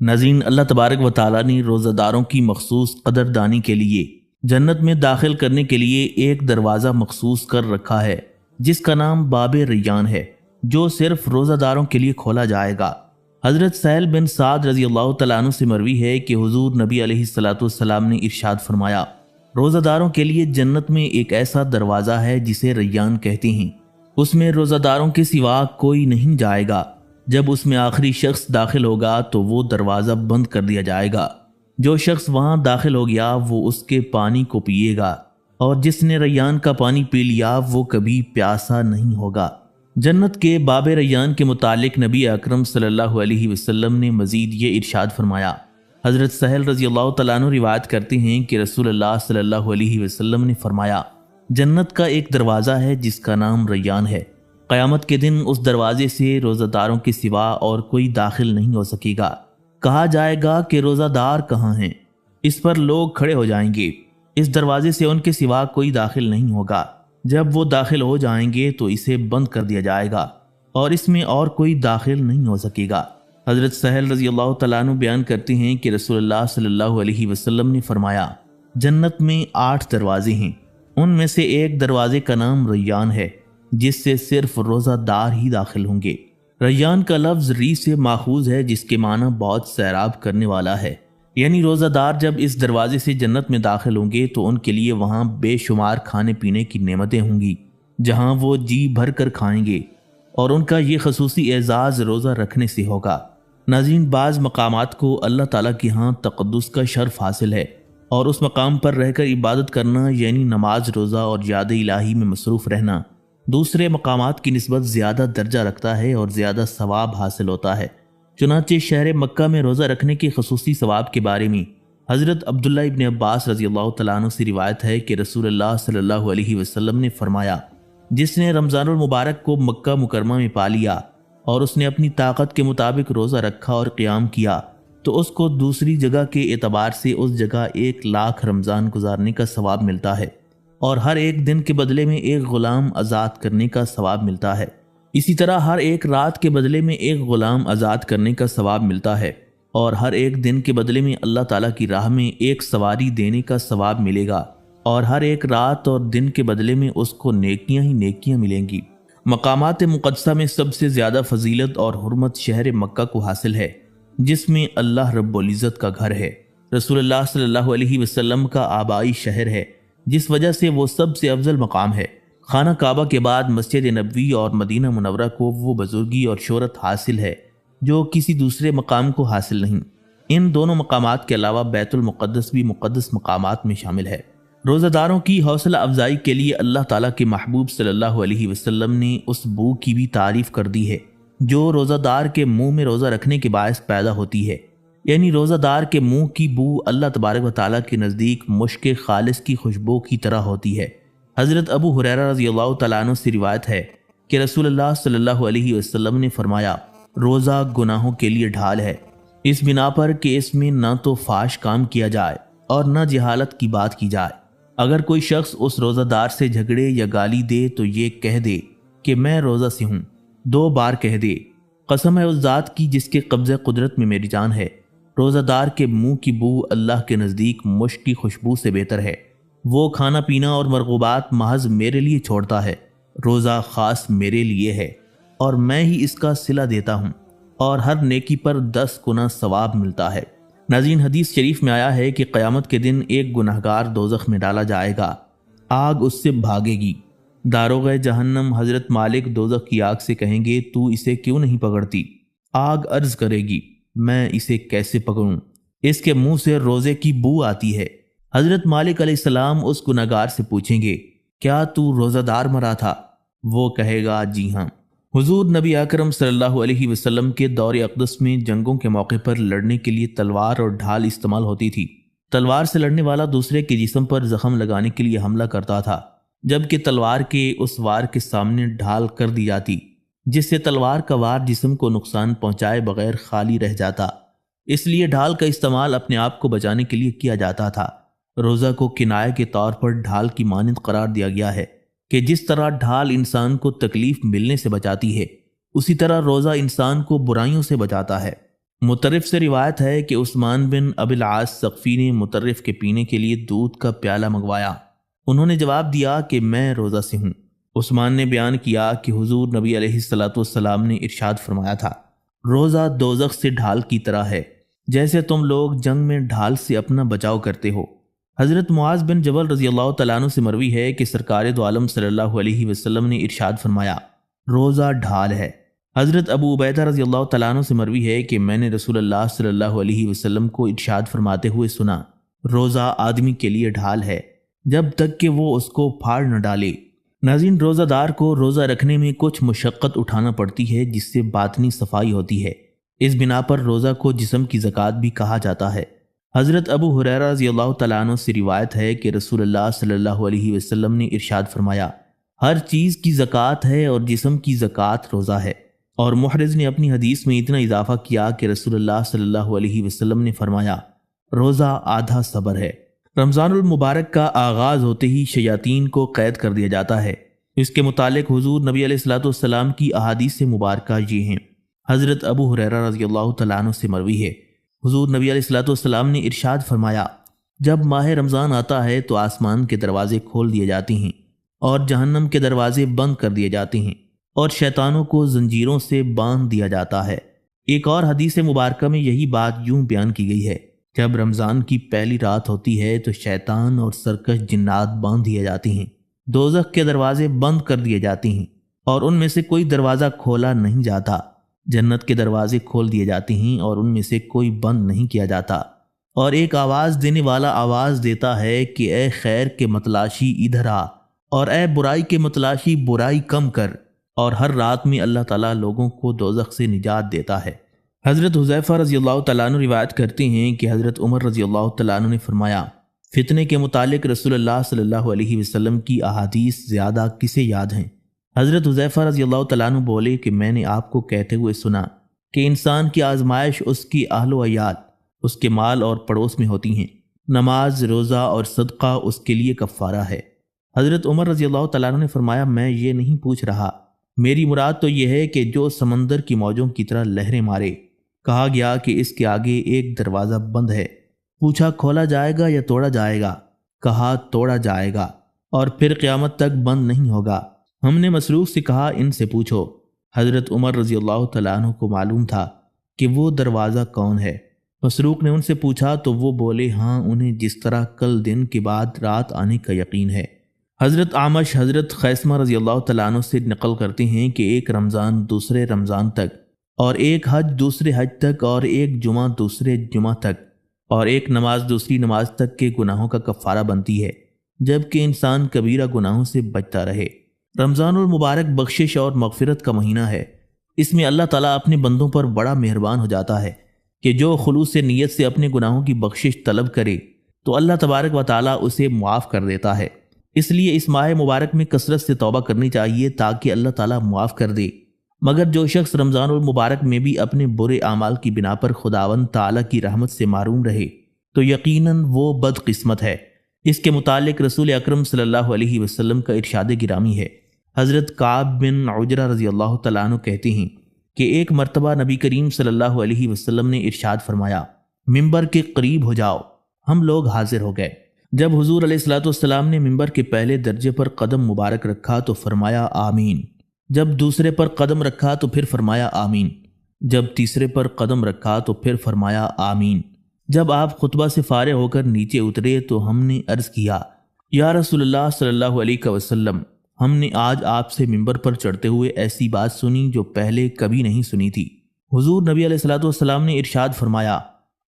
ناظرین، اللہ تبارک و تعالیٰ نے روزہ داروں کی مخصوص قدردانی کے لیے جنت میں داخل کرنے کے لیے ایک دروازہ مخصوص کر رکھا ہے جس کا نام باب ریان ہے، جو صرف روزہ داروں کے لیے کھولا جائے گا۔ حضرت سہل بن سعد رضی اللہ تعالیٰ عنہ سے مروی ہے کہ حضور نبی علیہ السلام نے ارشاد فرمایا، روزہ داروں کے لیے جنت میں ایک ایسا دروازہ ہے جسے ریان کہتے ہیں، اس میں روزہ داروں کے سوا کوئی نہیں جائے گا۔ جب اس میں آخری شخص داخل ہوگا تو وہ دروازہ بند کر دیا جائے گا۔ جو شخص وہاں داخل ہو گیا وہ اس کے پانی کو پیے گا، اور جس نے ریان کا پانی پی لیا وہ کبھی پیاسا نہیں ہوگا۔ جنت کے باب ریان کے متعلق نبی اکرم صلی اللہ علیہ وسلم نے مزید یہ ارشاد فرمایا۔ حضرت سہل رضی اللہ تعالیٰ عنہ روایت کرتے ہیں کہ رسول اللہ صلی اللہ علیہ وسلم نے فرمایا، جنت کا ایک دروازہ ہے جس کا نام ریان ہے، قیامت کے دن اس دروازے سے روزہ داروں کے سوا اور کوئی داخل نہیں ہو سکے گا۔ کہا جائے گا کہ روزہ دار کہاں ہیں؟ اس پر لوگ کھڑے ہو جائیں گے، اس دروازے سے ان کے سوا کوئی داخل نہیں ہوگا۔ جب وہ داخل ہو جائیں گے تو اسے بند کر دیا جائے گا اور اس میں اور کوئی داخل نہیں ہو سکے گا۔ حضرت سہل رضی اللہ تعالیٰ عنہ بیان کرتے ہیں کہ رسول اللہ صلی اللہ علیہ وسلم نے فرمایا، جنت میں 8 دروازے ہیں، ان میں سے ایک دروازے کا نام ریان ہے جس سے صرف روزہ دار ہی داخل ہوں گے۔ ریان کا لفظ ری سے ماخوذ ہے جس کے معنی بہت سیراب کرنے والا ہے، یعنی روزہ دار جب اس دروازے سے جنت میں داخل ہوں گے تو ان کے لیے وہاں بے شمار کھانے پینے کی نعمتیں ہوں گی جہاں وہ جی بھر کر کھائیں گے، اور ان کا یہ خصوصی اعزاز روزہ رکھنے سے ہوگا۔ ناظرین، بعض مقامات کو اللہ تعالیٰ کے ہاں تقدس کا شرف حاصل ہے، اور اس مقام پر رہ کر عبادت کرنا یعنی نماز، روزہ اور یاد الہی میں مصروف رہنا دوسرے مقامات کی نسبت زیادہ درجہ رکھتا ہے اور زیادہ ثواب حاصل ہوتا ہے۔ چنانچہ شہر مکہ میں روزہ رکھنے کے خصوصی ثواب کے بارے میں حضرت عبداللہ ابن عباس رضی اللہ تعالیٰ عنہ سے روایت ہے کہ رسول اللہ صلی اللہ علیہ وسلم نے فرمایا، جس نے رمضان المبارک کو مکہ مکرمہ میں پا لیا اور اس نے اپنی طاقت کے مطابق روزہ رکھا اور قیام کیا تو اس کو دوسری جگہ کے اعتبار سے اس جگہ 1,00,000 رمضان گزارنے کا ثواب ملتا ہے، اور ہر ایک دن کے بدلے میں ایک غلام آزاد کرنے کا ثواب ملتا ہے۔ اسی طرح ہر ایک رات کے بدلے میں ایک غلام آزاد کرنے کا ثواب ملتا ہے، اور ہر ایک دن کے بدلے میں اللہ تعالیٰ کی راہ میں ایک سواری دینے کا ثواب ملے گا، اور ہر ایک رات اور دن کے بدلے میں اس کو نیکیاں ہی نیکیاں ملیں گی۔ مقامات مقدسہ میں سب سے زیادہ فضیلت اور حرمت شہر مکہ کو حاصل ہے، جس میں اللہ رب العزت کا گھر ہے، رسول اللہ صلی اللہ علیہ وسلم کا آبائی شہر ہے، جس وجہ سے وہ سب سے افضل مقام ہے۔ خانہ کعبہ کے بعد مسجد نبوی اور مدینہ منورہ کو وہ بزرگی اور شہرت حاصل ہے جو کسی دوسرے مقام کو حاصل نہیں۔ ان دونوں مقامات کے علاوہ بیت المقدس بھی مقدس مقامات میں شامل ہے۔ روزہ داروں کی حوصلہ افزائی کے لیے اللہ تعالیٰ کے محبوب صلی اللہ علیہ وسلم نے اس بو کی بھی تعریف کر دی ہے جو روزہ دار کے منہ میں روزہ رکھنے کے باعث پیدا ہوتی ہے، یعنی روزہ دار کے منہ کی بو اللہ تبارک و تعالیٰ کے نزدیک مشک خالص کی خوشبو کی طرح ہوتی ہے۔ حضرت ابو ہریرہ رضی اللہ تعالیٰ عنہ سے روایت ہے کہ رسول اللہ صلی اللہ علیہ وسلم نے فرمایا، روزہ گناہوں کے لیے ڈھال ہے، اس بنا پر کہ اس میں نہ تو فحش کام کیا جائے اور نہ جہالت کی بات کی جائے۔ اگر کوئی شخص اس روزہ دار سے جھگڑے یا گالی دے تو یہ کہہ دے کہ میں روزہ سے ہوں، 2 بار کہہ دے، قسم ہے اس ذات کی جس کے قبضہ قدرت میں میری جان ہے، روزہ دار کے منہ کی بو اللہ کے نزدیک مشک کی خوشبو سے بہتر ہے، وہ کھانا پینا اور مرغوبات محض میرے لیے چھوڑتا ہے، روزہ خاص میرے لیے ہے اور میں ہی اس کا صلہ دیتا ہوں، اور ہر نیکی پر 10 گنا ثواب ملتا ہے۔ ناظرین، حدیث شریف میں آیا ہے کہ قیامت کے دن ایک گنہگار دوزخ میں ڈالا جائے گا، آگ اس سے بھاگے گی۔ داروغہ جہنم حضرت مالک دوزخ کی آگ سے کہیں گے، تو اسے کیوں نہیں پکڑتی؟ آگ عرض کرے گی، میں اسے کیسے پکڑوں؟ اس کے منہ سے روزے کی بو آتی ہے۔ حضرت مالک علیہ السلام اس گنہگار سے پوچھیں گے، کیا تو روزہ دار مرا تھا؟ وہ کہے گا، جی ہاں۔ حضور نبی اکرم صلی اللہ علیہ وسلم کے دور اقدس میں جنگوں کے موقع پر لڑنے کے لیے تلوار اور ڈھال استعمال ہوتی تھی۔ تلوار سے لڑنے والا دوسرے کے جسم پر زخم لگانے کے لیے حملہ کرتا تھا، جبکہ تلوار کے اس وار کے سامنے ڈھال کر دی جاتی، جس سے تلوار کا وار جسم کو نقصان پہنچائے بغیر خالی رہ جاتا۔ اس لیے ڈھال کا استعمال اپنے آپ کو بچانے کے لیے کیا جاتا تھا۔ روزہ کو کنایہ کے طور پر ڈھال کی مانند قرار دیا گیا ہے کہ جس طرح ڈھال انسان کو تکلیف ملنے سے بچاتی ہے، اسی طرح روزہ انسان کو برائیوں سے بچاتا ہے۔ مطرف سے روایت ہے کہ عثمان بن ابی العاص ثقفی نے مطرف کے پینے کے لیے دودھ کا پیالہ منگوایا۔ انہوں نے جواب دیا کہ میں روزہ سے ہوں۔ عثمان نے بیان کیا کہ حضور نبی علیہ الصلوۃ والسلام نے ارشاد فرمایا تھا، روزہ دوزخ سے ڈھال کی طرح ہے، جیسے تم لوگ جنگ میں ڈھال سے اپنا بچاؤ کرتے ہو۔ حضرت معاذ بن جبل رضی اللہ تعالیٰ عنہ سے مروی ہے کہ سرکار دو عالم صلی اللہ علیہ وسلم نے ارشاد فرمایا، روزہ ڈھال ہے۔ حضرت ابو عبیدہ رضی اللہ تعالیٰ عنہ سے مروی ہے کہ میں نے رسول اللہ صلی اللہ علیہ وسلم کو ارشاد فرماتے ہوئے سنا، روزہ آدمی کے لیے ڈھال ہے جب تک کہ وہ اس کو پھاڑ نہ ڈالے۔ ناظرین، روزہ دار کو روزہ رکھنے میں کچھ مشقت اٹھانا پڑتی ہے جس سے باطنی صفائی ہوتی ہے۔ اس بنا پر روزہ کو جسم کی زکوٰۃ بھی کہا جاتا ہے۔ حضرت ابو ہریرہ رضی اللہ تعالیٰ عنہ سے روایت ہے کہ رسول اللہ صلی اللہ علیہ وسلم نے ارشاد فرمایا، ہر چیز کی زکوٰۃ ہے اور جسم کی زکوٰۃ روزہ ہے۔ اور محرز نے اپنی حدیث میں اتنا اضافہ کیا کہ رسول اللہ صلی اللہ علیہ وسلم نے فرمایا، روزہ آدھا صبر ہے۔ رمضان المبارک کا آغاز ہوتے ہی شیاطین کو قید کر دیا جاتا ہے۔ اس کے متعلق حضور نبی علیہ الصلوۃ والسلام کی احادیث مبارکہ یہ ہیں۔ حضرت ابو ہریرہ رضی اللہ تعالیٰ عنہ سے مروی ہے، حضور نبی علیہ الصلوۃ والسلام نے ارشاد فرمایا، جب ماہ رمضان آتا ہے تو آسمان کے دروازے کھول دیے جاتے ہیں اور جہنم کے دروازے بند کر دیے جاتے ہیں اور شیطانوں کو زنجیروں سے باندھ دیا جاتا ہے۔ ایک اور حدیث مبارکہ میں یہی بات یوں بیان کی گئی ہے، جب رمضان کی پہلی رات ہوتی ہے تو شیطان اور سرکش جنات باندھ دیے جاتے ہیں، دوزخ کے دروازے بند کر دیے جاتے ہیں اور ان میں سے کوئی دروازہ کھولا نہیں جاتا، جنت کے دروازے کھول دیے جاتے ہیں اور ان میں سے کوئی بند نہیں کیا جاتا، اور ایک آواز دینے والا آواز دیتا ہے کہ اے خیر کے متلاشی ادھر آ، اور اے برائی کے متلاشی برائی کم کر۔ اور ہر رات میں اللہ تعالیٰ لوگوں کو دوزخ سے نجات دیتا ہے۔ حضرت حذیفہ رضی اللہ تعالیٰ عنہ روایت کرتے ہیں کہ حضرت عمر رضی اللہ تعالیٰ عنہ نے فرمایا، فتنے کے متعلق رسول اللہ صلی اللہ علیہ وسلم کی احادیث زیادہ کسے یاد ہیں؟ حضرت حذیفہ رضی اللہ تعالیٰ عنہ بولے کہ میں نے آپ کو کہتے ہوئے سنا کہ انسان کی آزمائش اس کی اہل و عیال، اس کے مال اور پڑوس میں ہوتی ہیں، نماز، روزہ اور صدقہ اس کے لیے کفارہ ہے۔ حضرت عمر رضی اللہ تعالیٰ عنہ نے فرمایا، میں یہ نہیں پوچھ رہا، میری مراد تو یہ ہے کہ جو سمندر کی موجوں کی طرح لہریں مارے۔ کہا گیا کہ اس کے آگے ایک دروازہ بند ہے۔ پوچھا، کھولا جائے گا یا توڑا جائے گا؟ کہا، توڑا جائے گا اور پھر قیامت تک بند نہیں ہوگا۔ ہم نے مسروق سے کہا، ان سے پوچھو۔ حضرت عمر رضی اللہ تعالیٰ عنہ کو معلوم تھا کہ وہ دروازہ کون ہے۔ مسروق نے ان سے پوچھا تو وہ بولے، ہاں، انہیں جس طرح کل دن کے بعد رات آنے کا یقین ہے۔ حضرت اعمش حضرت خیثمہ رضی اللہ تعالیٰ عنہ سے نقل کرتے ہیں کہ ایک رمضان دوسرے رمضان تک، اور ایک حج دوسرے حج تک، اور ایک جمعہ دوسرے جمعہ تک، اور ایک نماز دوسری نماز تک کے گناہوں کا کفارہ بنتی ہے، جبکہ انسان کبیرہ گناہوں سے بچتا رہے۔ رمضان المبارک بخشش اور مغفرت کا مہینہ ہے۔ اس میں اللہ تعالیٰ اپنے بندوں پر بڑا مہربان ہو جاتا ہے کہ جو خلوص نیت سے اپنے گناہوں کی بخشش طلب کرے تو اللہ تبارک و تعالیٰ اسے معاف کر دیتا ہے۔ اس لیے اس ماہ مبارک میں کثرت سے توبہ کرنی چاہیے تاکہ اللہ تعالیٰ معاف کر دے۔ مگر جو شخص رمضان المبارک میں بھی اپنے برے اعمال کی بنا پر خداوند تعالیٰ کی رحمت سے محروم رہے تو یقیناً وہ بد قسمت ہے۔ اس کے متعلق رسول اکرم صلی اللہ علیہ وسلم کا ارشاد گرامی ہے۔ حضرت کعب بن عجرہ رضی اللہ تعالیٰ عنہ کہتے ہیں کہ ایک مرتبہ نبی کریم صلی اللہ علیہ وسلم نے ارشاد فرمایا، ممبر کے قریب ہو جاؤ۔ ہم لوگ حاضر ہو گئے۔ جب حضور علیہ الصلوۃ والسلام نے ممبر کے پہلے درجے پر قدم مبارک رکھا تو فرمایا آمین، جب دوسرے پر قدم رکھا تو پھر فرمایا آمین، جب تیسرے پر قدم رکھا تو پھر فرمایا آمین۔ جب آپ خطبہ سے فارغ ہو کر نیچے اترے تو ہم نے عرض کیا، یا رسول اللہ صلی اللہ علیہ وسلم، ہم نے آج آپ سے ممبر پر چڑھتے ہوئے ایسی بات سنی جو پہلے کبھی نہیں سنی تھی۔ حضور نبی علیہ الصلوۃ والسلام نے ارشاد فرمایا،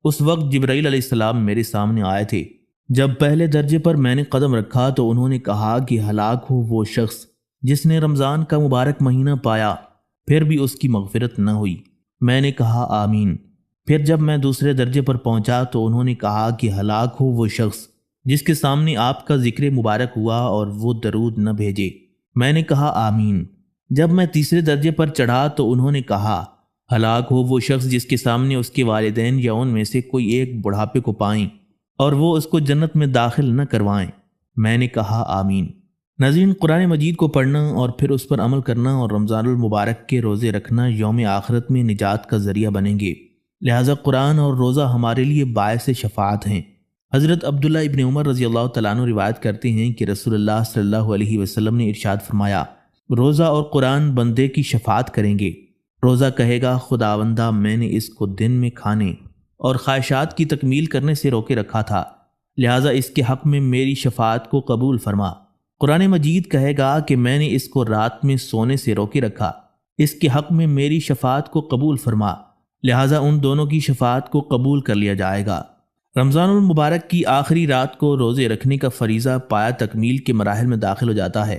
اس وقت جبرائیل علیہ السلام میرے سامنے آئے تھے۔ جب پہلے درجے پر میں نے قدم رکھا تو انہوں نے کہا کہ ہلاک ہو وہ شخص جس نے رمضان کا مبارک مہینہ پایا پھر بھی اس کی مغفرت نہ ہوئی۔ میں نے کہا آمین۔ پھر جب میں دوسرے درجے پر پہنچا تو انہوں نے کہا کہ ہلاک ہو وہ شخص جس کے سامنے آپ کا ذکر مبارک ہوا اور وہ درود نہ بھیجے۔ میں نے کہا آمین۔ جب میں تیسرے درجے پر چڑھا تو انہوں نے کہا ہلاک ہو وہ شخص جس کے سامنے اس کے والدین یا ان میں سے کوئی ایک بڑھاپے کو پائیں اور وہ اس کو جنت میں داخل نہ کروائیں۔ میں نے کہا آمین۔ ناظرین، قرآن مجید کو پڑھنا اور پھر اس پر عمل کرنا اور رمضان المبارک کے روزے رکھنا یوم آخرت میں نجات کا ذریعہ بنیں گے۔ لہٰذا قرآن اور روزہ ہمارے لیے باعث شفاعت ہیں۔ حضرت عبداللہ ابن عمر رضی اللہ تعالیٰ عنہ روایت کرتے ہیں کہ رسول اللہ صلی اللہ علیہ وسلم نے ارشاد فرمایا، روزہ اور قرآن بندے کی شفاعت کریں گے۔ روزہ کہے گا، خداوندہ میں نے اس کو دن میں کھانے اور خواہشات کی تکمیل کرنے سے روکے رکھا تھا، لہٰذا اس کے حق میں میری شفاعت کو قبول فرما۔ قرآن مجید کہے گا کہ میں نے اس کو رات میں سونے سے روکے رکھا، اس کے حق میں میری شفاعت کو قبول فرما، لہٰذا ان دونوں کی شفاعت کو قبول کر لیا جائے گا۔ رمضان المبارک کی آخری رات کو روزے رکھنے کا فریضہ پایا تکمیل کے مراحل میں داخل ہو جاتا ہے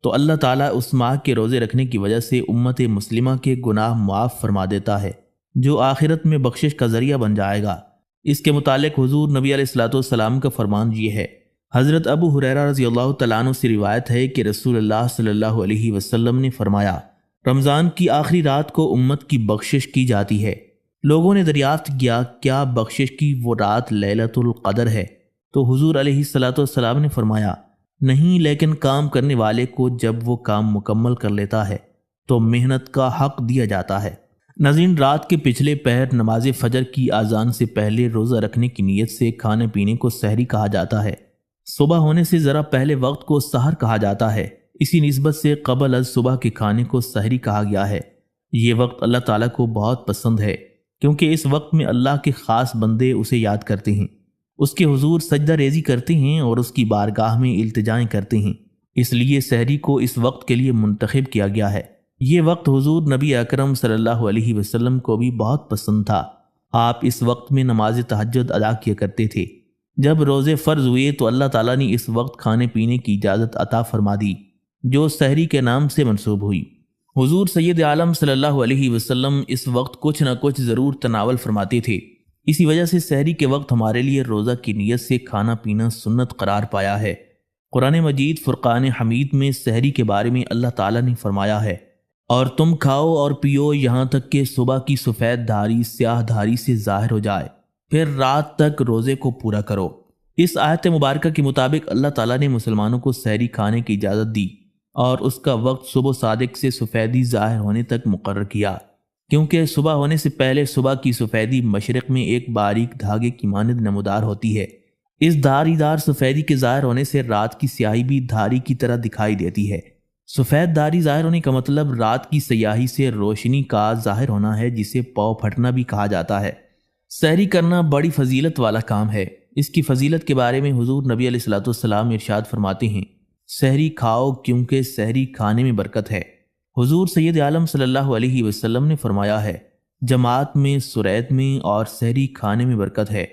تو اللہ تعالیٰ اس ماہ کے روزے رکھنے کی وجہ سے امت مسلمہ کے گناہ معاف فرما دیتا ہے، جو آخرت میں بخشش کا ذریعہ بن جائے گا۔ اس کے متعلق حضور نبی علیہ الصلوۃ والسلام کا فرمان یہ ہے۔ حضرت ابو ہریرہ رضی اللہ تعالیٰ عنہ سے روایت ہے کہ رسول اللہ صلی اللہ علیہ وسلم نے فرمایا، رمضان کی آخری رات کو امت کی بخشش کی جاتی ہے۔ لوگوں نے دریافت کیا، کیا بخشش کی وہ رات لیلۃ القدر ہے؟ تو حضور علیہ الصلوۃ والسلام نے فرمایا، نہیں، لیکن کام کرنے والے کو جب وہ کام مکمل کر لیتا ہے تو محنت کا حق دیا جاتا ہے۔ ناظرین، رات کے پچھلے پہر نماز فجر کی اذان سے پہلے روزہ رکھنے کی نیت سے کھانے پینے کو سحری کہا جاتا ہے۔ صبح ہونے سے ذرا پہلے وقت کو سحر کہا جاتا ہے، اسی نسبت سے قبل از صبح کے کھانے کو سحری کہا گیا ہے۔ یہ وقت اللہ تعالیٰ کو بہت پسند ہے، کیونکہ اس وقت میں اللہ کے خاص بندے اسے یاد کرتے ہیں، اس کے حضور سجدہ ریزی کرتے ہیں اور اس کی بارگاہ میں التجائیں کرتے ہیں، اس لیے سحری کو اس وقت کے لیے منتخب کیا گیا ہے۔ یہ وقت حضور نبی اکرم صلی اللہ علیہ وسلم کو بھی بہت پسند تھا۔ آپ اس وقت میں نماز تہجد ادا کیا کرتے تھے۔ جب روزے فرض ہوئے تو اللہ تعالیٰ نے اس وقت کھانے پینے کی اجازت عطا فرما دی، جو سحری کے نام سے منسوب ہوئی۔ حضور سید عالم صلی اللہ علیہ وسلم اس وقت کچھ نہ کچھ ضرور تناول فرماتے تھے، اسی وجہ سے سحری کے وقت ہمارے لیے روزہ کی نیت سے کھانا پینا سنت قرار پایا ہے۔ قرآن مجید فرقان حمید میں سحری کے بارے میں اللہ تعالیٰ نے فرمایا ہے، اور تم کھاؤ اور پیو یہاں تک کہ صبح کی سفید دھاری سیاہ دھاری سے ظاہر ہو جائے، پھر رات تک روزے کو پورا کرو۔ اس آیت مبارکہ کے مطابق اللہ تعالیٰ نے مسلمانوں کو سحری کھانے کی اجازت دی اور اس کا وقت صبح صادق سے سفیدی ظاہر ہونے تک مقرر کیا، کیونکہ صبح ہونے سے پہلے صبح کی سفیدی مشرق میں ایک باریک دھاگے کی مانند نمودار ہوتی ہے۔ اس دھاری دار سفیدی کے ظاہر ہونے سے رات کی سیاہی بھی دھاری کی طرح دکھائی دیتی ہے۔ سفید دھاری ظاہر ہونے کا مطلب رات کی سیاہی سے روشنی کا ظاہر ہونا ہے، جسے پاؤ پھٹنا بھی کہا جاتا ہے۔ سحری کرنا بڑی فضیلت والا کام ہے۔ اس کی فضیلت کے بارے میں حضور نبی علیہ الصلوۃ والسلام ارشاد فرماتے ہیں، سحری کھاؤ کیونکہ سحری کھانے میں برکت ہے۔ حضور سید عالم صلی اللہ علیہ وسلم نے فرمایا ہے، جماعت میں، سریت میں اور سحری کھانے میں برکت ہے،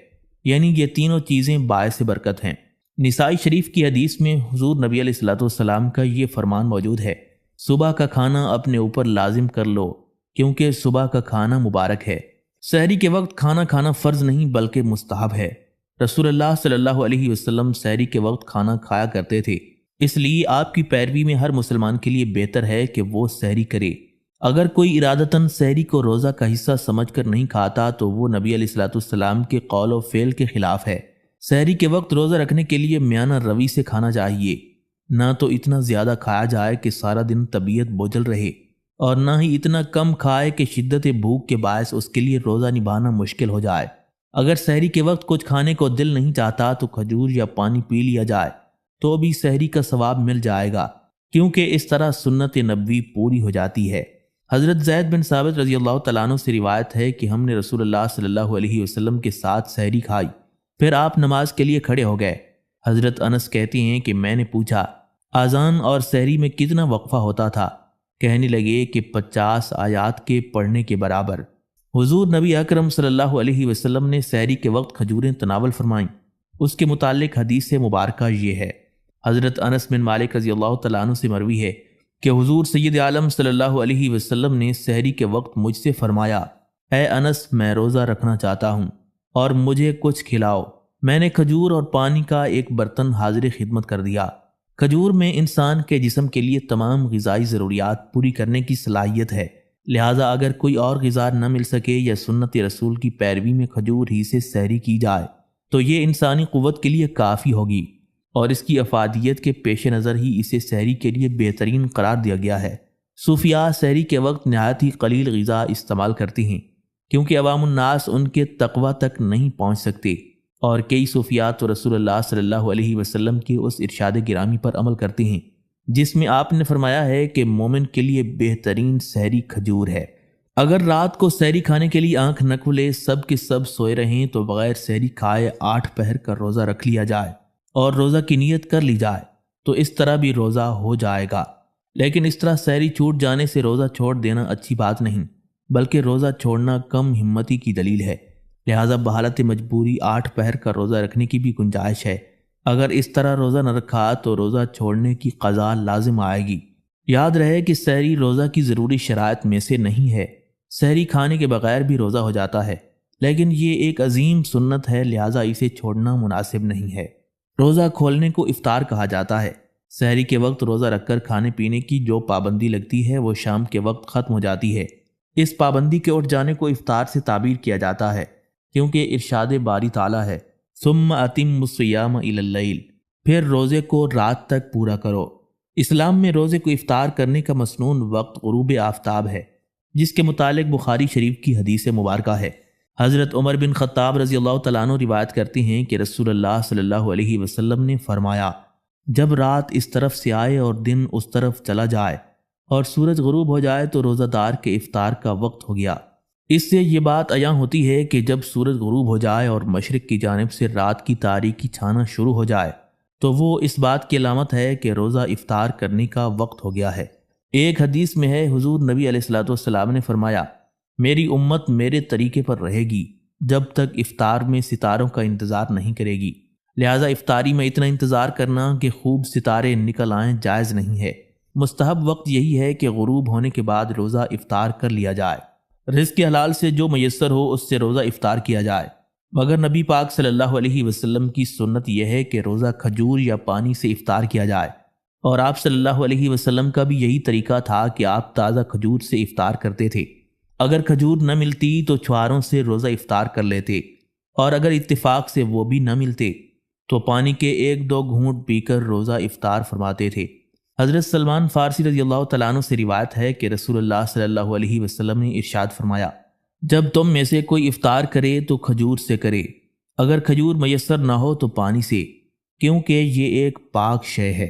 یعنی یہ تینوں چیزیں باعث برکت ہیں۔ نسائی شریف کی حدیث میں حضور نبی علیہ الصلوۃ والسلام کا یہ فرمان موجود ہے، صبح کا کھانا اپنے اوپر لازم کر لو کیونکہ صبح کا کھانا مبارک ہے۔ سحری کے وقت کھانا کھانا فرض نہیں بلکہ مستحب ہے۔ رسول اللہ صلی اللہ علیہ وسلم سحری کے وقت کھانا کھایا کرتے تھے، اس لیے آپ کی پیروی میں ہر مسلمان کے لیے بہتر ہے کہ وہ سحری کرے۔ اگر کوئی ارادتاً سحری کو روزہ کا حصہ سمجھ کر نہیں کھاتا تو وہ نبی علیہ الصلوۃ والسلام کے قول و فعل کے خلاف ہے۔ سحری کے وقت روزہ رکھنے کے لیے میانہ روی سے کھانا چاہیے، نہ تو اتنا زیادہ کھایا جائے کہ سارا دن طبیعت بوجھل رہے، اور نہ ہی اتنا کم کھائے کہ شدت بھوک کے باعث اس کے لیے روزہ نبھانا مشکل ہو جائے۔ اگر سحری کے وقت کچھ کھانے کو دل نہیں چاہتا تو کھجور یا پانی پی لیا جائے تو بھی سحری کا ثواب مل جائے گا، کیونکہ اس طرح سنت نبوی پوری ہو جاتی ہے۔ حضرت زید بن ثابت رضی اللہ تعالیٰ عنہ سے روایت ہے کہ ہم نے رسول اللہ صلی اللہ علیہ وسلم کے ساتھ سحری کھائی، پھر آپ نماز کے لیے کھڑے ہو گئے۔ حضرت انس کہتے ہیں کہ میں نے پوچھا، اذان اور سحری میں کتنا وقفہ ہوتا تھا؟ کہنے لگے کہ 50 آیات کے پڑھنے کے برابر۔ حضور نبی اکرم صلی اللہ علیہ وسلم نے سحری کے وقت کھجوریں تناول فرمائیں۔ اس کے متعلق حدیث مبارکہ یہ ہے، حضرت انس بن مالک رضی اللہ تعالیٰ عنہ سے مروی ہے کہ حضور سید عالم صلی اللہ علیہ وسلم نے سحری کے وقت مجھ سے فرمایا، اے انس، میں روزہ رکھنا چاہتا ہوں اور مجھے کچھ کھلاؤ۔ میں نے کھجور اور پانی کا ایک برتن حاضر خدمت کر دیا۔ کھجور میں انسان کے جسم کے لیے تمام غذائی ضروریات پوری کرنے کی صلاحیت ہے، لہٰذا اگر کوئی اور غذا نہ مل سکے یا سنت رسول کی پیروی میں کھجور ہی سے سحری کی جائے تو یہ انسانی قوت کے لیے کافی ہوگی، اور اس کی افادیت کے پیش نظر ہی اسے سحری کے لیے بہترین قرار دیا گیا ہے۔ صوفیاء سحری کے وقت نہایت ہی قلیل غذا استعمال کرتے ہیں، کیونکہ عوام الناس ان کے تقوی تک نہیں پہنچ سکتے، اور کئی صوفیات تو رسول اللہ صلی اللہ علیہ وسلم کے اس ارشاد گرامی پر عمل کرتے ہیں جس میں آپ نے فرمایا ہے کہ مومن کے لیے بہترین سحری کھجور ہے۔ اگر رات کو سحری کھانے کے لیے آنکھ نہ کھلے، سب کے سب سوئے رہیں، تو بغیر سحری کھائے 8 پہر کا روزہ رکھ لیا جائے اور روزہ کی نیت کر لی جائے تو اس طرح بھی روزہ ہو جائے گا۔ لیکن اس طرح سحری چھوٹ جانے سے روزہ چھوڑ دینا اچھی بات نہیں، بلکہ روزہ چھوڑنا کم ہمتی کی دلیل ہے۔ لہٰذا بحالت مجبوری 8 پہر کا روزہ رکھنے کی بھی گنجائش ہے۔ اگر اس طرح روزہ نہ رکھا تو روزہ چھوڑنے کی قضا لازم آئے گی۔ یاد رہے کہ سحری روزہ کی ضروری شرائط میں سے نہیں ہے۔ سحری کھانے کے بغیر بھی روزہ ہو جاتا ہے، لیکن یہ ایک عظیم سنت ہے، لہٰذا اسے چھوڑنا مناسب نہیں ہے۔ روزہ کھولنے کو افطار کہا جاتا ہے۔ سحری کے وقت روزہ رکھ کر کھانے پینے کی جو پابندی لگتی ہے وہ شام کے وقت ختم ہو جاتی ہے۔ اس پابندی کے اٹھ جانے کو افطار سے تعبیر کیا جاتا ہے، کیونکہ ارشاد باری تعالیٰ ہے ثم اتم الصیام الی اللیل، پھر روزے کو رات تک پورا کرو۔ اسلام میں روزے کو افطار کرنے کا مسنون وقت غروب آفتاب ہے، جس کے متعلق بخاری شریف کی حدیث مبارکہ ہے۔ حضرت عمر بن خطاب رضی اللہ تعالیٰ عنہ روایت کرتے ہیں کہ رسول اللہ صلی اللہ علیہ وسلم نے فرمایا، جب رات اس طرف سے آئے اور دن اس طرف چلا جائے اور سورج غروب ہو جائے تو روزہ دار کے افطار کا وقت ہو گیا۔ اس سے یہ بات عیاں ہوتی ہے کہ جب سورج غروب ہو جائے اور مشرق کی جانب سے رات کی تاریکی چھانا شروع ہو جائے تو وہ اس بات کی علامت ہے کہ روزہ افطار کرنے کا وقت ہو گیا ہے۔ ایک حدیث میں ہے حضور نبی علیہ الصلوۃ والسلام نے فرمایا، میری امت میرے طریقے پر رہے گی جب تک افطار میں ستاروں کا انتظار نہیں کرے گی، لہٰذا افطاری میں اتنا انتظار کرنا کہ خوب ستارے نکل آئیں جائز نہیں ہے۔ مستحب وقت یہی ہے کہ غروب ہونے کے بعد روزہ افطار کر لیا جائے۔ رزق حلال سے جو میسر ہو اس سے روزہ افطار کیا جائے، مگر نبی پاک صلی اللہ علیہ وسلم کی سنت یہ ہے کہ روزہ کھجور یا پانی سے افطار کیا جائے، اور آپ صلی اللہ علیہ وسلم کا بھی یہی طریقہ تھا کہ آپ تازہ کھجور سے افطار کرتے تھے۔ اگر کھجور نہ ملتی تو چھواروں سے روزہ افطار کر لیتے، اور اگر اتفاق سے وہ بھی نہ ملتے تو پانی کے 1-2 گھونٹ پی کر روزہ افطار فرماتے تھے۔ حضرت سلمان فارسی رضی اللہ تعالیٰ عنہ سے روایت ہے کہ رسول اللہ صلی اللہ علیہ وسلم نے ارشاد فرمایا، جب تم میں سے کوئی افطار کرے تو کھجور سے کرے، اگر کھجور میسر نہ ہو تو پانی سے، کیونکہ یہ ایک پاک شے ہے۔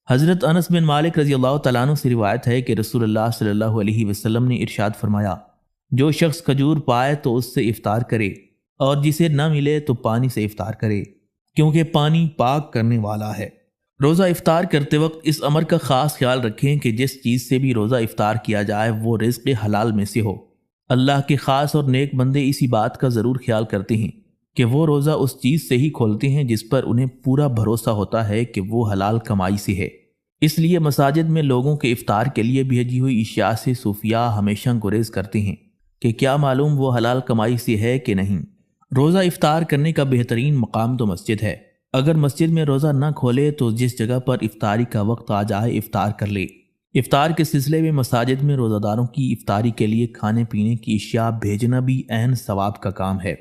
حضرت انس بن مالک رضی اللہ تعالیٰ عنہ سے روایت ہے کہ رسول اللہ صلی اللہ علیہ وسلم نے ارشاد فرمایا، جو شخص کھجور پائے تو اس سے افطار کرے، اور جسے نہ ملے تو پانی سے افطار کرے، کیونکہ پانی پاک کرنے والا ہے۔ روزہ افطار کرتے وقت اس امر کا خاص خیال رکھیں کہ جس چیز سے بھی روزہ افطار کیا جائے وہ رزق حلال میں سے ہو۔ اللہ کے خاص اور نیک بندے اسی بات کا ضرور خیال کرتے ہیں کہ وہ روزہ اس چیز سے ہی کھولتے ہیں جس پر انہیں پورا بھروسہ ہوتا ہے کہ وہ حلال کمائی سے ہے۔ اس لیے مساجد میں لوگوں کے افطار کے لیے بھیجی ہوئی اشیاء سے صوفیاء ہمیشہ گریز کرتے ہیں کہ کیا معلوم وہ حلال کمائی سے ہے کہ نہیں۔ روزہ افطار کرنے کا بہترین مقام تو مسجد ہے۔ اگر مسجد میں روزہ نہ کھولے تو جس جگہ پر افطاری کا وقت آ جائے افطار کر لے۔ افطار کے سلسلے میں مساجد میں روزہ داروں کی افطاری کے لیے کھانے پینے کی اشیاء بھیجنا بھی عین ثواب کا کام ہے۔